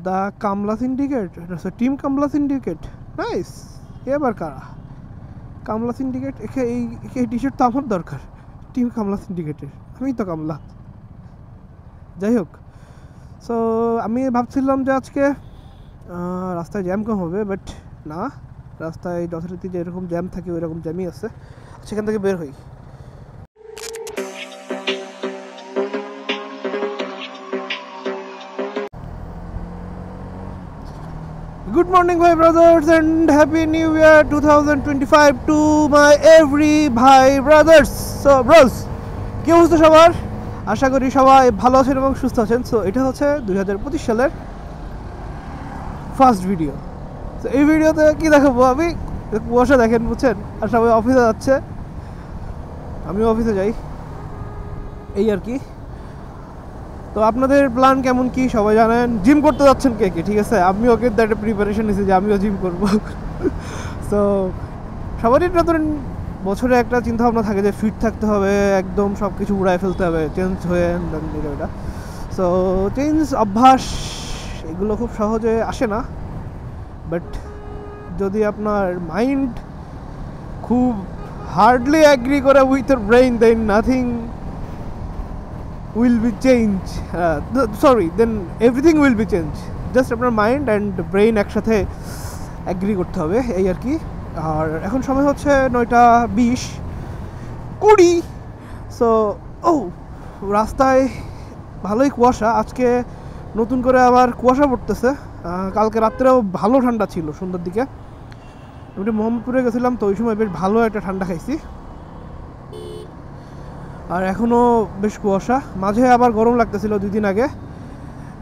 The কামলা syndicate, team কামলা syndicate, nice. এবার কারা কামলা সিন্ডিকেট? এই টি শার্ট তো আমার দরকার, টিম কামলা সিন্ডিকেটের, আমি তো কামলা। যাই হোক, সো আমি ভাবছিলাম যে আজকে রাস্তায় জ্যাম কম হবে, বাট না, রাস্তায় যথারীতি যেরকম জ্যাম থাকে ওই রকম জ্যামই আছে। সেখান থেকে বের হই। Good morning, my brothers, and Happy New Year 2025 to my every bhai brothers. So bros, কি অবস্থা সবার? আশা করি সবাই ভালো আছেন এবং সুস্থ আছেন। সো এটা হচ্ছে 2025 সালের ফার্স্ট ভিডিও। তো এই ভিডিওতে কি দেখাবো, আমি কুয়াশা দেখেন, বুঝছেন, আর সবাই অফিসে যাচ্ছে, আমিও অফিসে যাই, এই আর কি। তো আপনাদের প্ল্যান কেমন কি সবাই জানেন। জিম করতে যাচ্ছেন কে কে, ঠিক আছে, আমি ওকে একটা প্রিপারেশন নিয়েছি যে আমিও জিম করবো। সো সবারই নতুন বছরে একটা চিন্তা ভাবনা থাকে যে ফিট থাকতে হবে, একদম সব কিছু উড়ায় ফেলতে হবে, চেঞ্জ হয়ে এটা। সো চেঞ্জ অভ্যাস এগুলো খুব সহজে আসে না, বাট যদি আপনার মাইন্ড খুব হার্ডলি অ্যাগ্রি করে with your brain, then nothing will be change, then everything will be change. Just আপনার মাইন্ড অ্যান্ড ব্রেইন একসাথে অ্যাগ্রি করতে হবে, এই আর কি। আর এখন সময় হচ্ছে 9:20। সো রাস্তায় ভালোই কুয়াশা, আজকে নতুন করে আবার কুয়াশা পড়তেছে। কালকে রাত্রেও ভালো ঠান্ডা ছিল সন্ধ্যার দিকে। আমি মোহাম্মদপুরে গেছিলাম, তো ওই সময় বেশ ভালো একটা ঠান্ডা খাইছি। আর এখনও বেশ কুয়াশা, মাঝে আবার গরম লাগতেছিল 2 দিন আগে,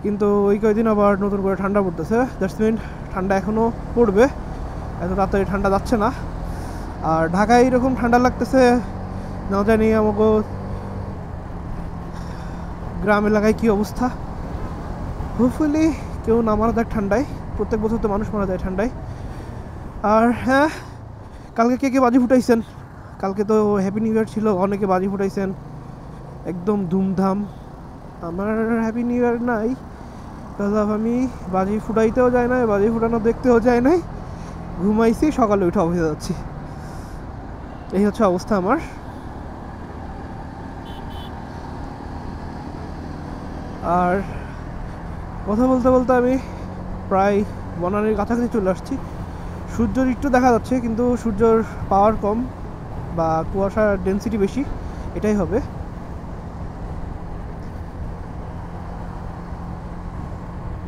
কিন্তু ওই কয়েকদিন আবার নতুন করে ঠান্ডা পড়তেছে। দ্যাটস মিন ঠান্ডা এখনও পড়বে, এত তাড়াতাড়ি ঠান্ডা যাচ্ছে না। আর ঢাকায় এরকম ঠান্ডা লাগতেছে, না জানি আমাকে গ্রাম এলাকায় কী অবস্থা। হোপফুলি কেউ না মারা যায় ঠান্ডায়, প্রত্যেক বছর তো মানুষ মারা যায় ঠান্ডায়। আর হ্যাঁ, কালকে কে কে বাজি ফুটাইছেন? কালকে তো হ্যাপি নিউ ইয়ার ছিল, অনেকে বাজি ফুটাইছেন একদম ধুমধাম। আমার হ্যাপি নিউ ইয়ার নাই, কারণ আমি বাজি ফুটাইতেও যাই নাই, বাজি ফুটানো দেখতেও যাই নাই, ঘুমাইছি, সকালে উঠে অফিসে যাচ্ছি, এই হচ্ছে অবস্থা আমার। আর কথা বলতে বলতে আমি প্রায় বনানীর কাছাকাছি চলে আসছি। সূর্যর একটু দেখা যাচ্ছে, কিন্তু সূর্যর পাওয়ার কম বা কুয়াশার ডেন্সিটি বেশি, এটাই হবে।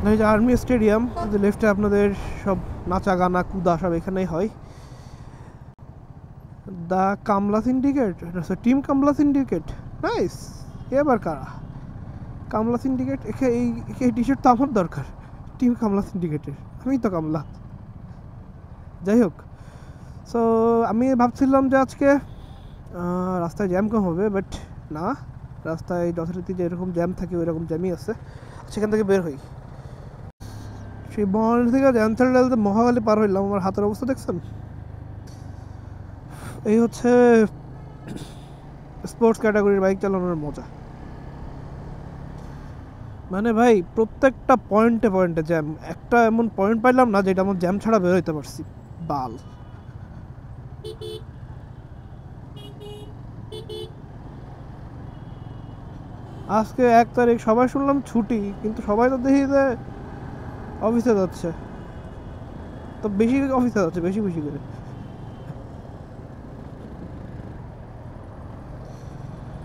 এই যে আর্মি স্টেডিয়াম, যে লেফটে আপনাদের সব নাচা গানা কুদা সব এখানেই হয়। দ্য কামলা সিন্ডিকেট, টিম কামলা সিন্ডিকেট, নাইস। এবার কারা কামলা সিন্ডিকেট? এই টি শার্ট তো আমার দরকার, টিম কামলা সিন্ডিকেটের, আমি তো কামলা। যাই হোক, সো আমি ভাবছিলাম যে আজকে রাস্তায় জ্যাম কম হবে, বাট না, রাস্তায় যথারীতি যেরকম জ্যাম থাকে ওই রকম জ্যামই আছে। সেখান থেকে বের হই। সেই বনানী থেকে জ্যামথাল ডালতে মহাখালী পার হইলাম, আমার হাতের অবস্থা দেখছেন? এই হচ্ছে স্পোর্টস ক্যাটাগরির বাইক চালানোর মজা। মানে ভাই, প্রত্যেকটা পয়েন্টে পয়েন্টে জ্যাম, একটা এমন পয়েন্ট পাইলাম না যেটা আমার জ্যাম ছাড়া বের হইতে পারছি। বাল, আজকে 1 তারিখ, সবাই শুনলাম ছুটি, কিন্তু সবাই তো দেখি যে অফিসে যাচ্ছে, তো বেশি অফিসে যাচ্ছে বেশি বেশি করে।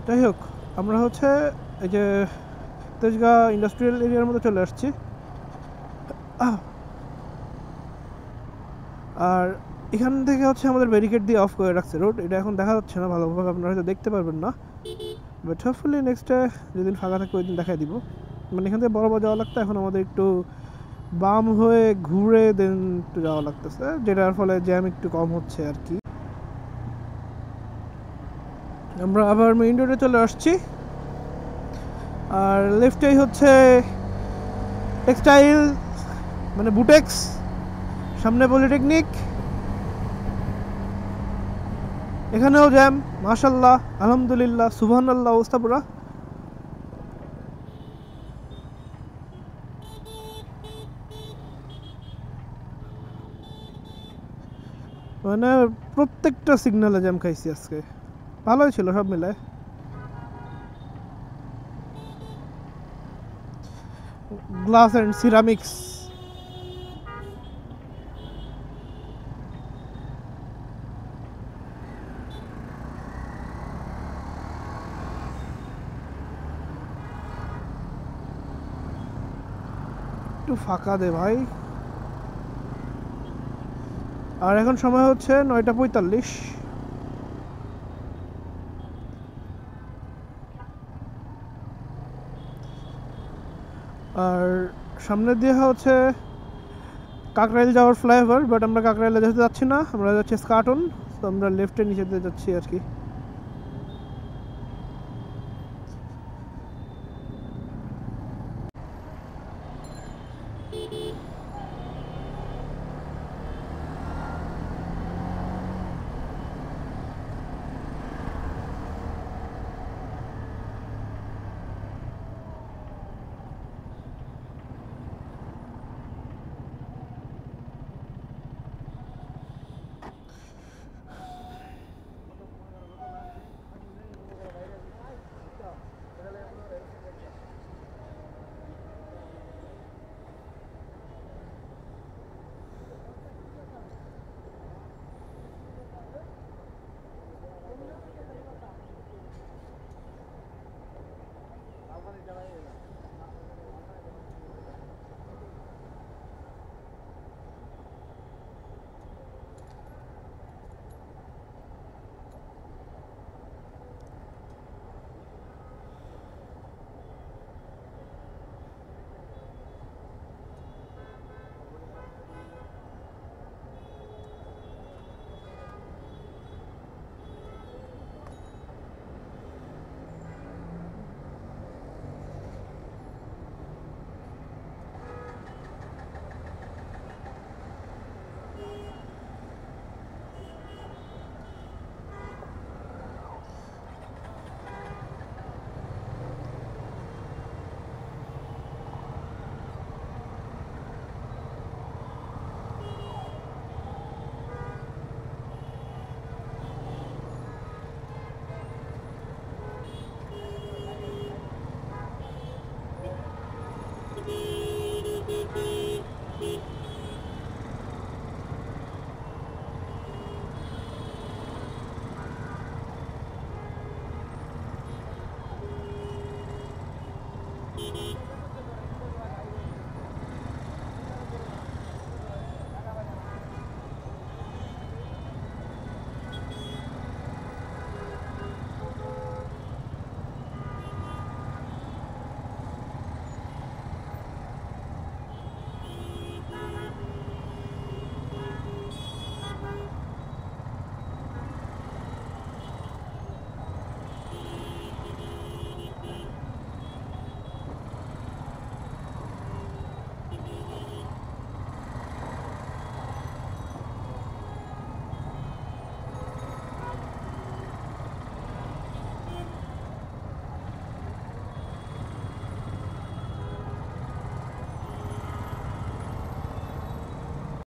যাই হোক, আমরা হচ্ছে এই যে তেজগাঁ ইন্ডাস্ট্রিয়াল এরিয়ার মধ্যে চলে আসছি। আর এখান থেকে হচ্ছে আমাদের ব্যারিকেড দিয়ে অফ করে রাখছে রোড, এটা এখন দেখা যাচ্ছে না ভালোভাবে, আপনারা হয়তো দেখতে পারবেন না, বাট হোপফুলি নেক্সট ডে যেদিন ফাঁকা থাকবে ওই দিন দেখাই দিব। মানে এখান থেকে বরাবর যাওয়া লাগতো, এখন আমাদের একটু বাম হয়ে ঘুরে দেন একটু যাওয়া লাগতেছে, যেটার ফলে জ্যাম একটু কম হচ্ছে আর কি। আমরা আবার মেইন রোডে চলে আসছি। আর লেফটেই হচ্ছে টেক্সটাইল, মানে বুটেক্স, সামনে পলিটেকনিক, এখানেও জ্যাম, মাশাল্লাহ, আলহামদুলিল্লাহ, সুবহানাল্লাহ, অবস্থা পুরা। মানে প্রত্যেকটা সিগন্যালে জ্যাম খাইছি আজকে। ভালোই ছিল সব মিলায়। Glass and ceramics. একটু ফাঁকা দে ভাই। আর এখন সময় হচ্ছে 9টা 45। আর সামনে দিয়ে হচ্ছে কাকরাইল যাওয়ার ফ্লাইওভার, বাট আমরা কাকরাইলে যেতে যাচ্ছি না, আমরা যাচ্ছি স্কাটন। তো আমরা লেফটে নিচে দিয়ে যাচ্ছি আর কি।